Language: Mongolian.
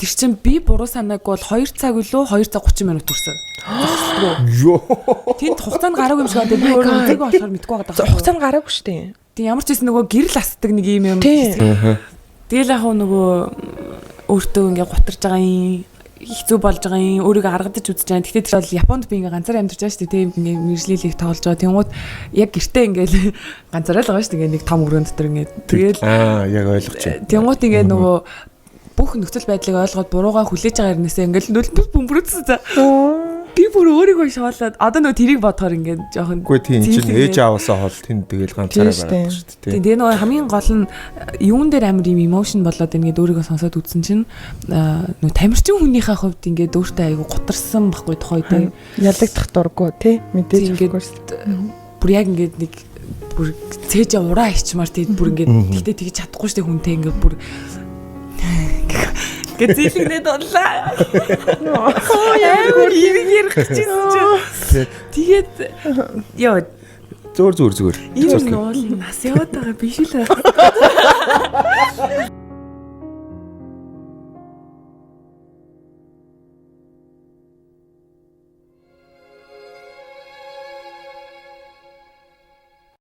Тэр чинь би буруу санааг бол 2 цаг үлээ 2 цаг 30 минут хүрсэн. Йоо. Тэнд хугацаанд гараагүй юм шиг одоо би өөрөө үзээгүй болохоор мэдгүй байгаа. Хугацаанд гараагүй шүү дээ. Тэг ямар ч байсан нөгөө гэрэл асдаг нэг юм. Тэгэл яг нөгөө өөртөө ингээ гутарж байгаа юм хэцүү болж байгаа юм өөрийгөө аргадаж үзэж байгаа. Гэхдээ тэр бол Японд би ингээ ганцаараа амьдарч байгаа шүү дээ. Тийм ингээ мэржлэлийг тоглож байгаа. Тэнгууд яг гэртээ ингээл ганцаараа л байгаа шүү дээ. Ингээ нэг том өрөөнд дотор ингээ тэгэл яг ойлгоч. Тэнгууд ингээ нөгөө бүх нөхцөл байдлыг ойлгоод буруугаа хүлээж байгаа хэрнээсээ ингээл нөлбөс бөмбөрөөсөн за. Би бүр өөрийгөө шоолоод одоо нөгөө тэрийг бодохоор ингээд жоохон үгүй тийм чинь ээж аваасаа хол тэнд тэгэл ганцаараа байгаа шүү дээ. Тэгээ нөгөө хамгийн гол нь юун дээр амар юм emotion болоод ингээд өөрийгөө сонсоод үзсэн чинь нөгөө тамирчин хүнийхээ хувьд ингээд өөртөө айгу гутарсан байхгүй тохой тийм ялагдах дурггүй тий мэдээж ингээд бүр яг ингээд нэг бүр цээж ураа ичмаар тийм бүр ингээд тэгтээ тэгж чадахгүй штэ хүнтэй ингээд бүр гэзэлэгнээд онлаа. Яа ярих гэсэн. Тэгээд яа зүгээр. ийм нь бол нас яваад байгаа биш л.